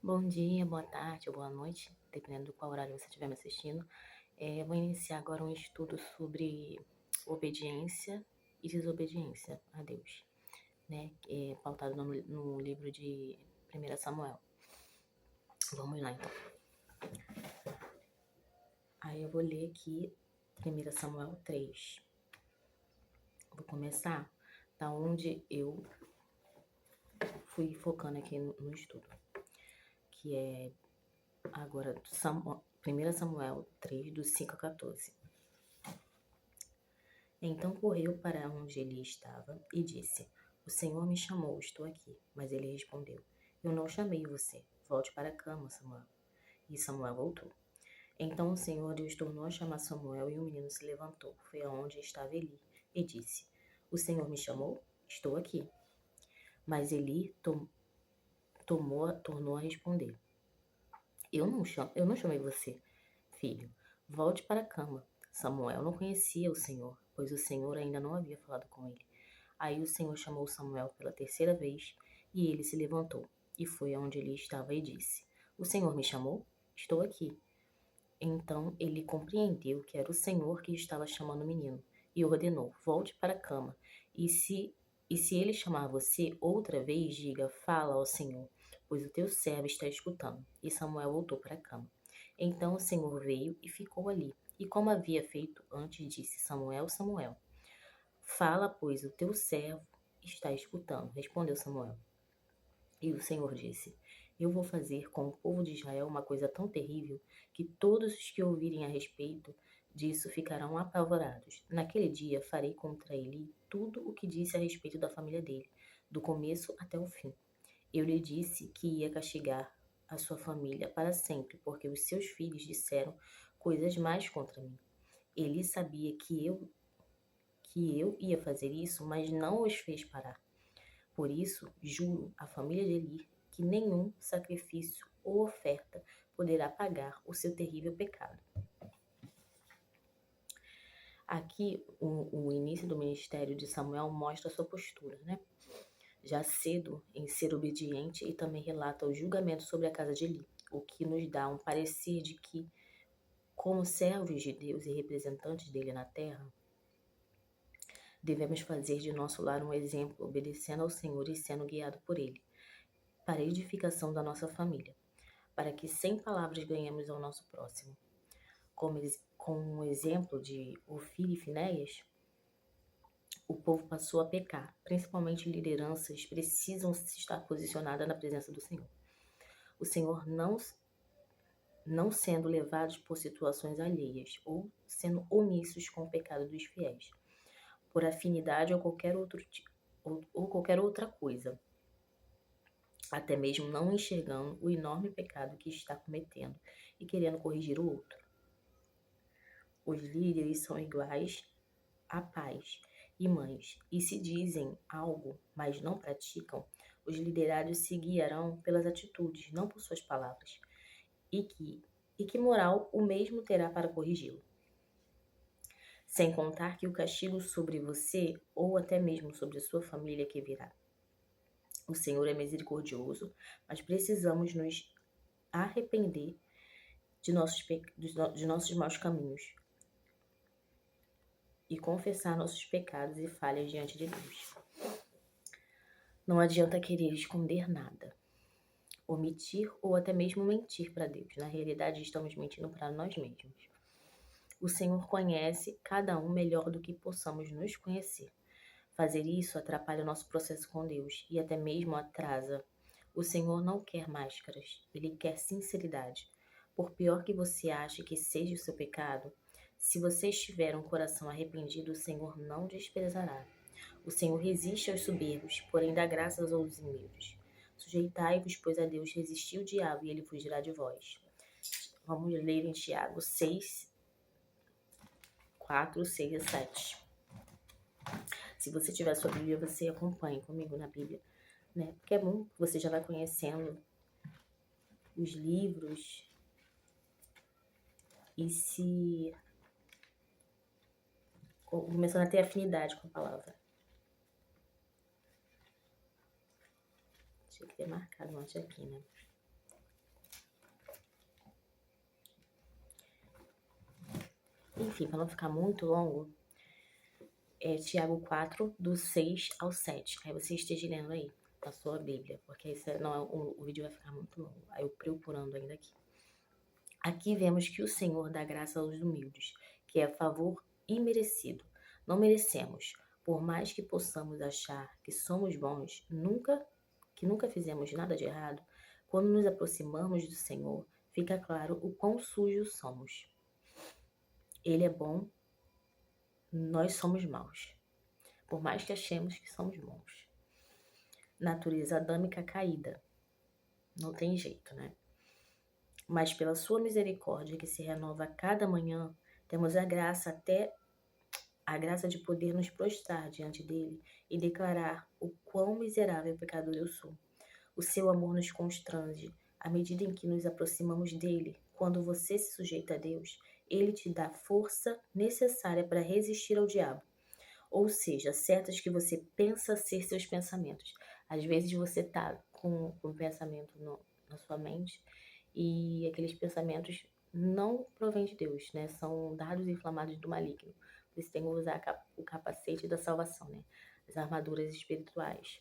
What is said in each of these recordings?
Bom dia, boa tarde ou boa noite, dependendo do qual horário você estiver me assistindo. Vou iniciar agora um estudo sobre obediência e desobediência a Deus, né? Pautado no livro de 1 Samuel. Vamos lá, então. Aí eu vou ler aqui 1 Samuel 3. Vou começar da onde eu fui focando aqui no estudo, que é agora 1 Samuel 3, do 5 a 14. Então correu para onde ele estava e disse: O Senhor me chamou, estou aqui. Mas ele respondeu: Eu não chamei você. Volte para a cama, Samuel. E Samuel voltou. Então o Senhor Deus tornou a chamar Samuel e o menino se levantou. Foi aonde estava Eli e disse: O Senhor me chamou, estou aqui. Mas Eli tornou a responder: eu não chamei você, filho. Volte para a cama. Samuel não conhecia o Senhor, pois o Senhor ainda não havia falado com ele. Aí o Senhor chamou Samuel pela terceira vez, e ele se levantou, e foi aonde ele estava e disse: O Senhor me chamou? Estou aqui. Então ele compreendeu que era o Senhor que estava chamando o menino, e ordenou: Volte para a cama. E se ele chamar você outra vez, diga: Fala ao Senhor, pois o teu servo está escutando. E Samuel voltou para a cama. Então o Senhor veio e ficou ali. E como havia feito antes, disse: Samuel, Samuel. Fala, pois o teu servo está escutando. Respondeu Samuel. E o Senhor disse: Eu vou fazer com o povo de Israel uma coisa tão terrível que todos os que ouvirem a respeito disso ficarão apavorados. Naquele dia farei contra ele tudo o que disse a respeito da família dele, do começo até o fim. Eu lhe disse que ia castigar a sua família para sempre, porque os seus filhos disseram coisas más contra mim. Ele sabia que eu ia fazer isso, mas não os fez parar. Por isso, juro à família de Eli que nenhum sacrifício ou oferta poderá pagar o seu terrível pecado. Aqui, o início do ministério de Samuel mostra sua postura, né? Já cedo em ser obediente, e também relata o julgamento sobre a casa de Eli, o que nos dá um parecer de que, como servos de Deus e representantes dele na terra, devemos fazer de nosso lar um exemplo, obedecendo ao Senhor e sendo guiado por Ele, para a edificação da nossa família, para que sem palavras ganhemos ao nosso próximo. Com um exemplo de Ofni e Finéias, o povo passou a pecar. Principalmente lideranças precisam estar posicionadas na presença do Senhor. O Senhor não sendo levados por situações alheias ou sendo omissos com o pecado dos fiéis, por afinidade ou qualquer outra coisa, até mesmo não enxergando o enorme pecado que está cometendo e querendo corrigir o outro. Os líderes são iguais a pais e mães, e se dizem algo, mas não praticam, os liderados se guiarão pelas atitudes, não por suas palavras. E que moral o mesmo terá para corrigi-lo? Sem contar que o castigo sobre você, ou até mesmo sobre sua família que virá. O Senhor é misericordioso, mas precisamos nos arrepender de nossos maus caminhos e confessar nossos pecados e falhas diante de Deus. Não adianta querer esconder nada, omitir ou até mesmo mentir para Deus. Na realidade, estamos mentindo para nós mesmos. O Senhor conhece cada um melhor do que possamos nos conhecer. Fazer isso atrapalha o nosso processo com Deus e até mesmo atrasa. O Senhor não quer máscaras, Ele quer sinceridade. Por pior que você ache que seja o seu pecado, se você estiver um coração arrependido, o Senhor não desprezará. O Senhor resiste aos soberbos, porém dá graças aos humildes. Sujeitai-vos, pois a Deus resistiu o diabo e ele fugirá de vós. Vamos ler em Tiago 6, 4, 6 e 7. Se você tiver sua Bíblia, você acompanhe comigo na Bíblia, né? Porque é bom, você já vai conhecendo os livros e se começando a ter afinidade com a palavra. Tinha que ter marcado antes aqui, né? enfim, para não ficar muito longo, é Tiago 4, do 6 ao 7. Aí você esteja lendo aí na sua Bíblia, porque aí não, o vídeo vai ficar muito longo. Aí eu procurando ainda aqui. Aqui vemos que o Senhor dá graça aos humildes, que é favor imerecido. Não merecemos, por mais que possamos achar que somos bons, nunca fizemos nada de errado, quando nos aproximamos do Senhor, fica claro o quão sujos somos. Ele é bom, nós somos maus, por mais que achemos que somos bons. Natureza adâmica caída, não tem jeito, né? Mas pela sua misericórdia que se renova a cada manhã, temos a graça de poder nos prostrar diante dele e declarar o quão miserável e pecador eu sou. O seu amor nos constrange à medida em que nos aproximamos dele. Quando você se sujeita a Deus, ele te dá força necessária para resistir ao diabo. Ou seja, certas que você pensa ser seus pensamentos. Às vezes você tá com um pensamento na sua mente e aqueles pensamentos não provêm de Deus, né? São dardos inflamados do maligno. Você tem que usar o capacete da salvação, né? As armaduras espirituais.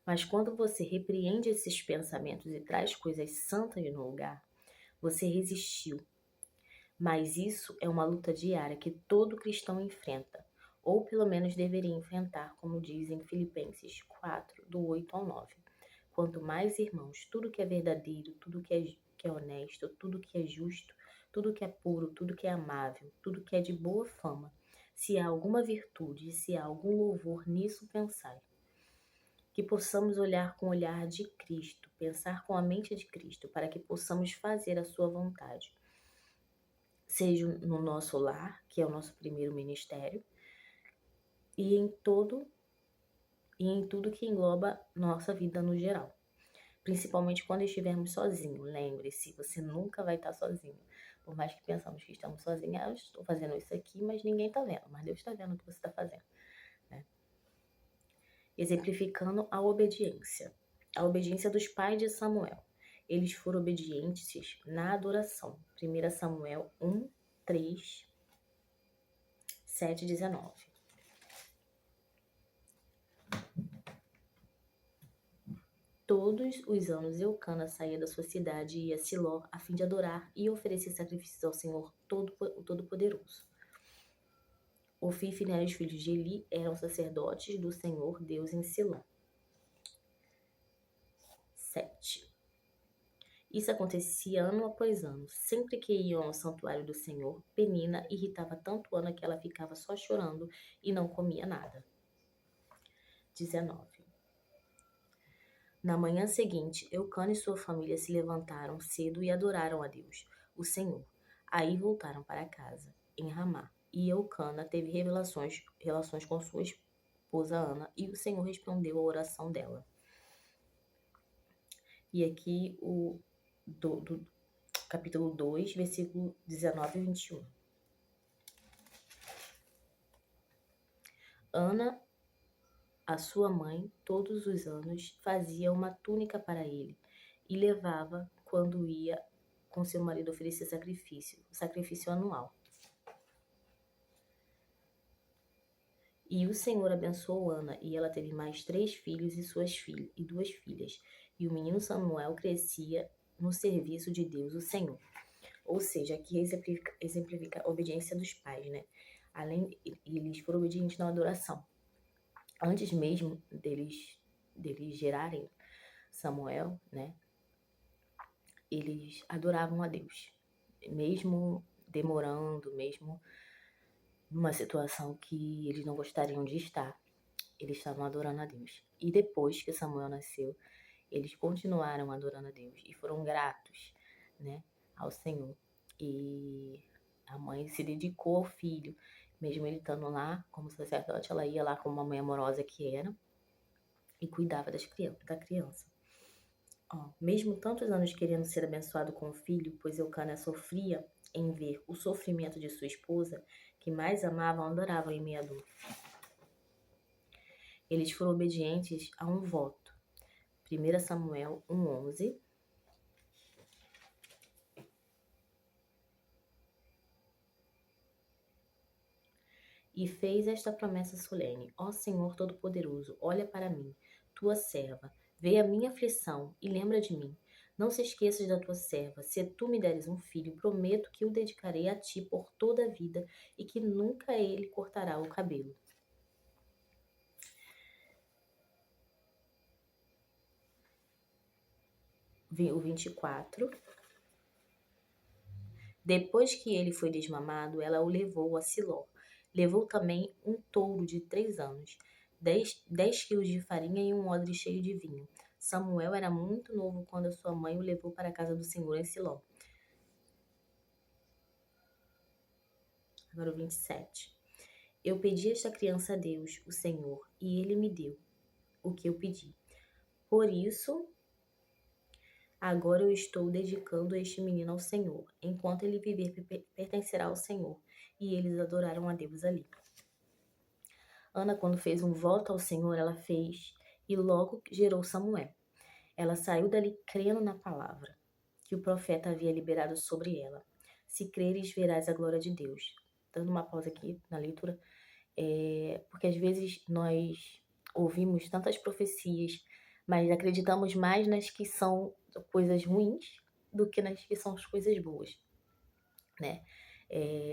Mas quando você repreende esses pensamentos e traz coisas santas no lugar, você resistiu. Mas isso é uma luta diária que todo cristão enfrenta, ou pelo menos deveria enfrentar, como diz em Filipenses 4, do 8 ao 9. Quanto mais, irmãos, tudo que é verdadeiro, tudo que é honesto, tudo que é justo, tudo que é puro, tudo que é amável, tudo que é de boa fama, se há alguma virtude, se há algum louvor, nisso pensai. Que possamos olhar com o olhar de Cristo, pensar com a mente de Cristo, para que possamos fazer a sua vontade. Seja no nosso lar, que é o nosso primeiro ministério, e em tudo que engloba nossa vida no geral. Principalmente quando estivermos sozinhos. Lembre-se, você nunca vai estar sozinho. Por mais que pensamos que estamos sozinhos, eu estou fazendo isso aqui, mas ninguém está vendo. Mas Deus está vendo o que você está fazendo, né? Exemplificando a obediência. A obediência dos pais de Samuel. Eles foram obedientes na adoração. 1 Samuel 1, 3, 7, 19. Todos os anos Eucana saía da sua cidade e ia a Siló a fim de adorar e oferecer sacrifícios ao Senhor Todo-Poderoso. Ofni e Finéias, filhos de Eli, eram sacerdotes do Senhor Deus em Siló. 7. Isso acontecia ano após ano. Sempre que iam ao santuário do Senhor, Penina irritava tanto Ana que ela ficava só chorando e não comia nada. 19. Na manhã seguinte, Eucana e sua família se levantaram cedo e adoraram a Deus, o Senhor. Aí voltaram para casa, em Ramá. E Eucana teve relações com sua esposa Ana, e o Senhor respondeu a oração dela. E aqui do capítulo 2, versículo 19 e 21. Ana, a sua mãe, todos os anos, fazia uma túnica para ele e levava quando ia com seu marido oferecer sacrifício anual. E o Senhor abençoou Ana, e ela teve mais 3 filhos e 2 filhas. E o menino Samuel crescia no serviço de Deus, o Senhor. Ou seja, aqui exemplifica a obediência dos pais, né? Eles foram obedientes na adoração. Antes mesmo deles gerarem Samuel, né? Eles adoravam a Deus. Mesmo demorando, mesmo numa situação que eles não gostariam de estar, eles estavam adorando a Deus. E depois que Samuel nasceu, eles continuaram adorando a Deus e foram gratos, né, ao Senhor. E a mãe se dedicou ao filho, mesmo ele estando lá como sacerdote, ela ia lá como uma mãe amorosa que era e cuidava da criança. Mesmo tantos anos querendo ser abençoado com o filho, pois Eucana sofria em ver o sofrimento de sua esposa, que mais amavam, adoravam em meia dor. Eles foram obedientes a um voto. 1 Samuel 1:11. e fez esta promessa solene: Ó Senhor Todo-Poderoso, olha para mim, tua serva, vê a minha aflição e lembra de mim. Não se esqueças da tua serva. Se tu me deres um filho, prometo que o dedicarei a ti por toda a vida e que nunca ele cortará o cabelo. O 24. Depois que ele foi desmamado, ela o levou a Siló. Levou também um touro de 3 anos, 10 quilos de farinha e um odre cheio de vinho. Samuel era muito novo quando a sua mãe o levou para a casa do Senhor em Siló. Agora o 27. Eu pedi esta criança a Deus, o Senhor, e ele me deu o que eu pedi. Por isso, agora eu estou dedicando este menino ao Senhor. Enquanto ele viver, pertencerá ao Senhor. E eles adoraram a Deus ali. Ana, quando fez um voto ao Senhor, ela fez e logo gerou Samuel. Ela saiu dali crendo na palavra que o profeta havia liberado sobre ela. Se creres, verás a glória de Deus. Dando uma pausa aqui na leitura, porque às vezes nós ouvimos tantas profecias, mas acreditamos mais nas que são coisas ruins do que nas que são as coisas boas, né?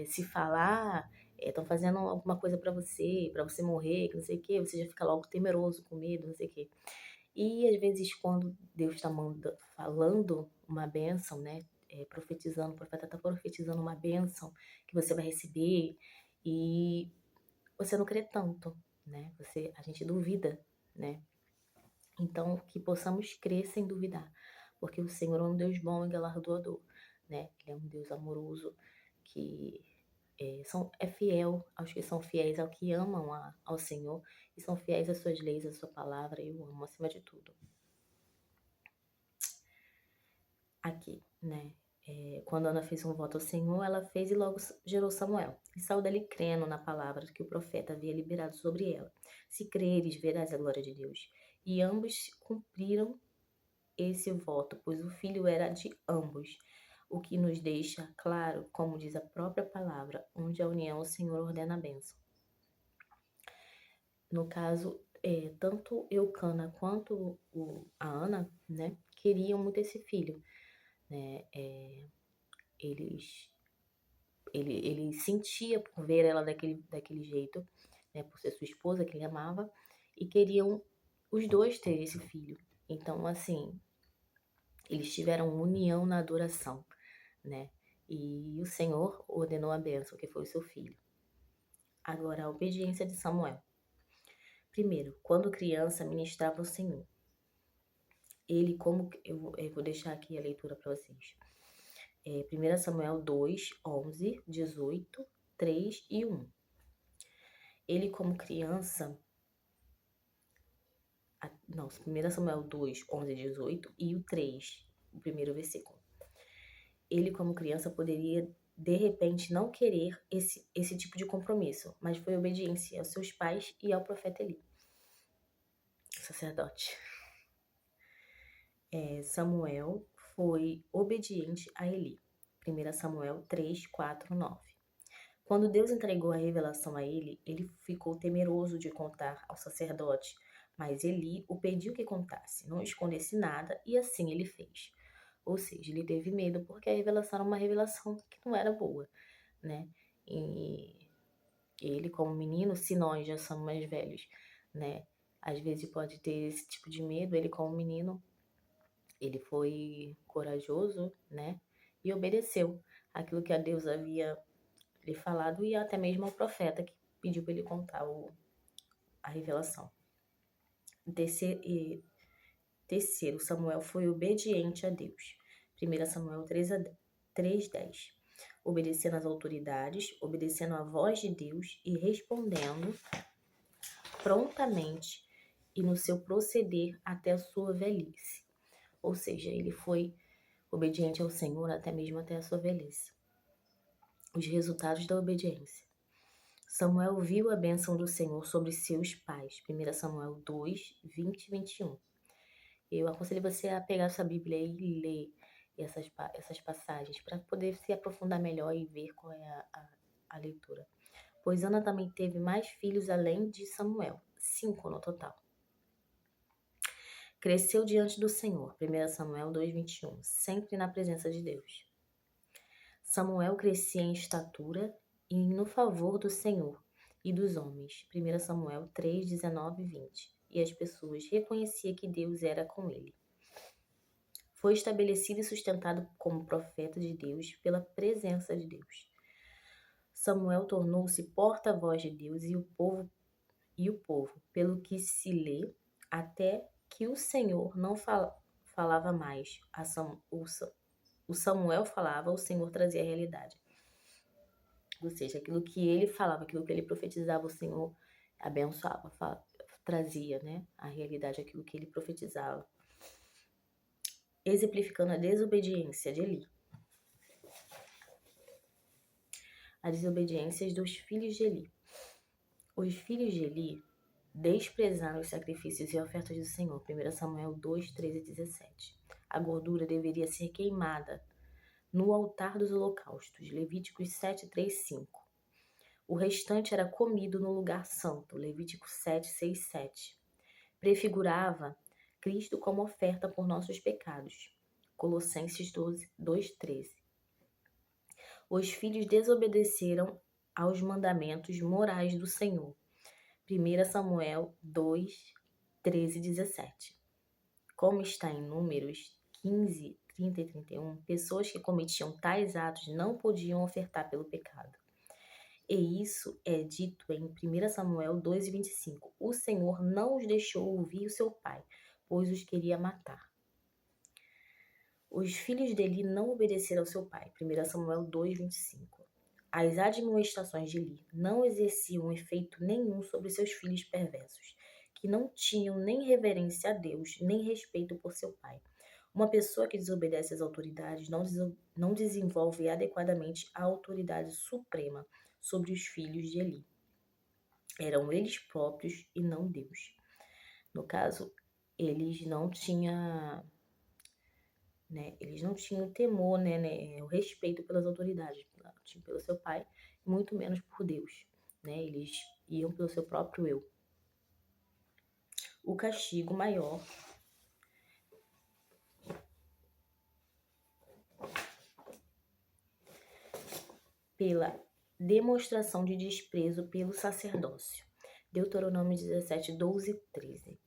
Se falar, estão fazendo alguma coisa para você morrer, que não sei o quê, você já fica logo temeroso, com medo, não sei o quê. E às vezes quando Deus está falando uma bênção, né? Profetizando, o profeta está profetizando uma bênção que você vai receber e você não crê tanto, né? A gente duvida, né? Então, que possamos crer sem duvidar, porque o Senhor é um Deus bom e galardoador, né? Ele é um Deus amoroso que é fiel aos que são fiéis, ao que amam ao Senhor e são fiéis às suas leis, à sua palavra, e o amo acima de tudo. Aqui, né? Quando Ana fez um voto ao Senhor, ela fez e logo gerou Samuel. E saiu dali crendo na palavra que o profeta havia liberado sobre ela. Se creres, verás a glória de Deus. E ambos cumpriram esse voto, pois o filho era de ambos. O que nos deixa claro, como diz a própria palavra, onde a união o Senhor ordena a bênção. No caso, tanto Eucana quanto a Ana, né, queriam muito esse filho, né? Ele sentia por ver ela daquele jeito, né, por ser sua esposa, que ele amava, e queriam os dois ter esse filho. Então, assim, eles tiveram união na adoração, né? E o Senhor ordenou a bênção, que foi o seu filho. Agora, a obediência de Samuel. Primeiro, quando criança, ministrava ao Senhor. Ele, como eu vou deixar aqui a leitura para vocês. 1 Samuel 2, 11, 18, 3 e 1. Ele, como criança. Não, 1 Samuel 2, 11, 18 e o 3, o primeiro versículo. Ele, como criança, poderia, de repente, não querer esse tipo de compromisso, mas foi obediência aos seus pais e ao profeta Eli, sacerdote. Samuel foi obediente a Eli. 1 Samuel 3, 4, 9. Quando Deus entregou a revelação a ele, ele ficou temeroso de contar ao sacerdote, mas Eli o pediu que contasse, não escondesse nada, e assim ele fez. Ou seja, ele teve medo porque a revelação era uma revelação que não era boa, né? E ele, como menino, se nós já somos mais velhos, né? Às vezes pode ter esse tipo de medo. Ele, como menino, ele foi corajoso, né? E obedeceu aquilo que a Deus havia lhe falado e até mesmo ao profeta que pediu para ele contar a revelação. Terceiro, Samuel foi obediente a Deus. 1 Samuel 3:10. Obedecendo às autoridades, obedecendo à voz de Deus e respondendo prontamente e no seu proceder até a sua velhice. Ou seja, ele foi obediente ao Senhor até mesmo até a sua velhice. Os resultados da obediência. Samuel viu a bênção do Senhor sobre seus pais. 1 Samuel 2, 20 e 21. Eu aconselho você a pegar sua Bíblia e ler essas passagens para poder se aprofundar melhor e ver qual é a leitura. pois Ana também teve mais filhos além de Samuel, 5 no total. Cresceu diante do Senhor, 1 Samuel 2:21, sempre na presença de Deus. Samuel crescia em estatura e no favor do Senhor e dos homens, 1 Samuel 3:19 e 20, e as pessoas reconheciam que Deus era com ele. Foi estabelecido e sustentado como profeta de Deus pela presença de Deus. Samuel tornou-se porta-voz de Deus e o povo, pelo que se lê, até que o Senhor não falava mais. O Samuel falava, o Senhor trazia a realidade. Ou seja, aquilo que ele falava, aquilo que ele profetizava, o Senhor abençoava, trazia, né, a realidade, aquilo que ele profetizava. Exemplificando a desobediência de Eli. As desobediências dos filhos de Eli. Os filhos de Eli desprezaram os sacrifícios e ofertas do Senhor. 1 Samuel 2, 13 e 17. A gordura deveria ser queimada no altar dos holocaustos. Levíticos 7, 3, 5. O restante era comido no lugar santo. Levítico 7, 6, 7. Prefigurava Cristo como oferta por nossos pecados. Colossenses 12, 2, 13. Os filhos desobedeceram aos mandamentos morais do Senhor. 1 Samuel 2, 13 e 17. Como está em Números 15, 30 e 31, pessoas que cometiam tais atos não podiam ofertar pelo pecado. E isso é dito em 1 Samuel 2, 25. O Senhor não os deixou ouvir o seu pai, pois os queria matar. Os filhos de Eli não obedeceram ao seu pai. 1 Samuel 2, 25. As admoestações de Eli não exerciam efeito nenhum sobre seus filhos perversos, que não tinham nem reverência a Deus, nem respeito por seu pai. Uma pessoa que desobedece às autoridades não desenvolve adequadamente a autoridade suprema sobre os filhos de Eli. Eram eles próprios e não Deus. No caso, eles não tinham temor, o respeito pelas autoridades, pelo seu pai, muito menos por Deus. Eles iam pelo seu próprio eu. O castigo maior pela demonstração de desprezo pelo sacerdócio. Deuteronômio 17, 12 e 13.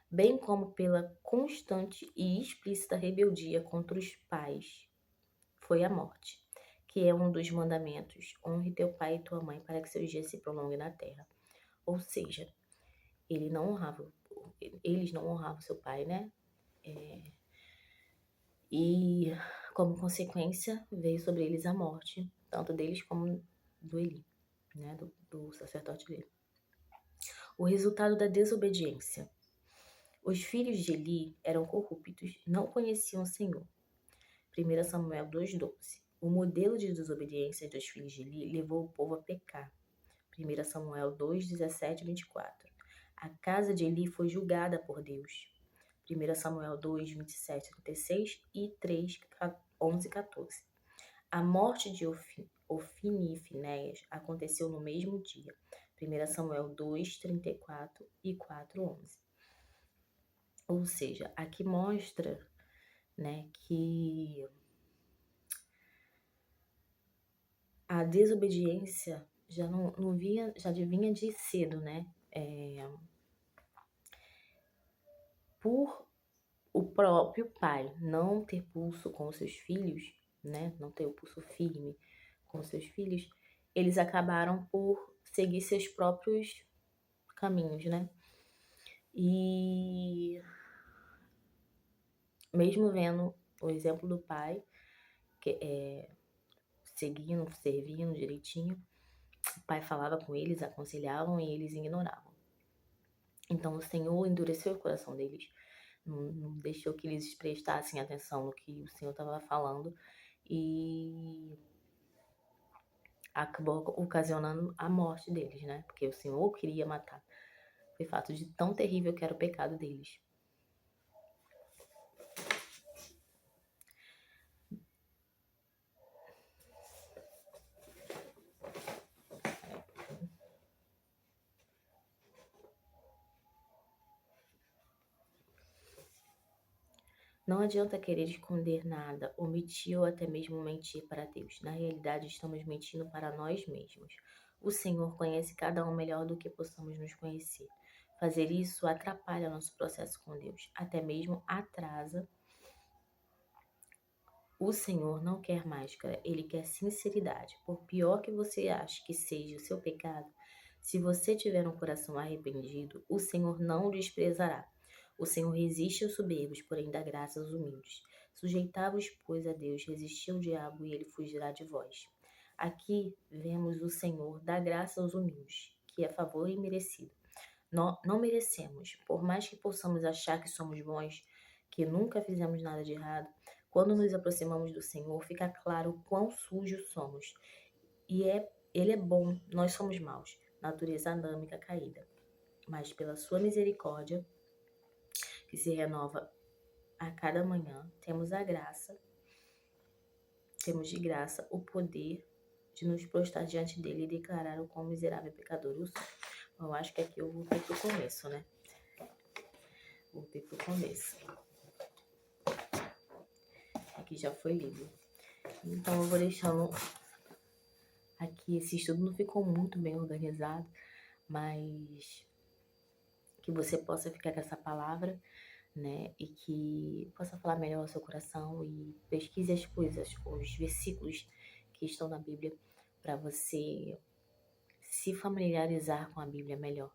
Bem como pela constante e explícita rebeldia contra os pais, foi a morte, que é um dos mandamentos: honre teu pai e tua mãe para que seus dias se prolonguem na terra. Ou seja, eles não honravam seu pai, E como consequência veio sobre eles a morte, tanto deles como do Eli, do sacerdote dele. O resultado da desobediência. Os filhos de Eli eram corruptos, não conheciam o Senhor. 1 Samuel 2,12. O modelo de desobediência dos filhos de Eli levou o povo a pecar. 1 Samuel 2:17 e 24. A casa de Eli foi julgada por Deus. 1 Samuel 2, 27 e 36 e 3, 11 e 14. A morte de Ofni e Finéias aconteceu no mesmo dia. 1 Samuel 2, 34 e 4, 11. Ou seja, aqui mostra, que a desobediência já vinha de cedo, por o próprio pai não ter pulso com seus filhos, não ter o pulso firme com seus filhos, eles acabaram por seguir seus próprios caminhos, E mesmo vendo o exemplo do pai, seguindo, servindo direitinho, o pai falava com eles, aconselhavam e eles ignoravam. Então o Senhor endureceu o coração deles, não deixou que eles prestassem atenção no que o Senhor estava falando e acabou ocasionando a morte deles, Porque o Senhor queria matar. Foi fato de tão terrível que era o pecado deles. Não adianta querer esconder nada, omitir ou até mesmo mentir para Deus. Na realidade, estamos mentindo para nós mesmos. O Senhor conhece cada um melhor do que possamos nos conhecer. Fazer isso atrapalha nosso processo com Deus, até mesmo atrasa. O Senhor não quer máscara, Ele quer sinceridade. Por pior que você ache que seja o seu pecado, se você tiver um coração arrependido, o Senhor não o desprezará. O Senhor resiste aos soberbos, porém dá graça aos humildes. Sujeitai-vos, pois, a Deus, resisti ao diabo e ele fugirá de vós. Aqui vemos o Senhor dar graça aos humildes, que é favor imerecido. Não merecemos, por mais que possamos achar que somos bons, que nunca fizemos nada de errado, quando nos aproximamos do Senhor, fica claro o quão sujos somos. Ele é bom, nós somos maus, natureza adâmica caída. Mas pela sua misericórdia, que se renova a cada manhã, temos de graça o poder de nos prostrar diante dele e declarar o quão miserável e pecador eu sou. Eu acho que aqui eu voltei pro começo, né? Voltei pro começo. Aqui já foi lido. Então eu vou deixando aqui. Esse estudo não ficou muito bem organizado, mas que você possa ficar com essa palavra, né? E que possa falar melhor ao seu coração e pesquise as coisas, os versículos que estão na Bíblia, para você se familiarizar com a Bíblia melhor.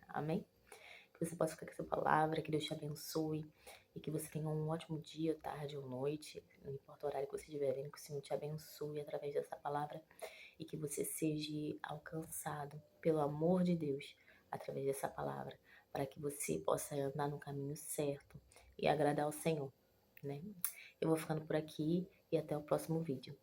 Amém? Que você possa ficar com essa palavra, que Deus te abençoe e que você tenha um ótimo dia, tarde ou noite, não importa o horário que você estiver vendo, que o Senhor te abençoe através dessa palavra e que você seja alcançado pelo amor de Deus através dessa palavra, para que você possa andar no caminho certo e agradar ao Senhor, né? Eu vou ficando por aqui e até o próximo vídeo.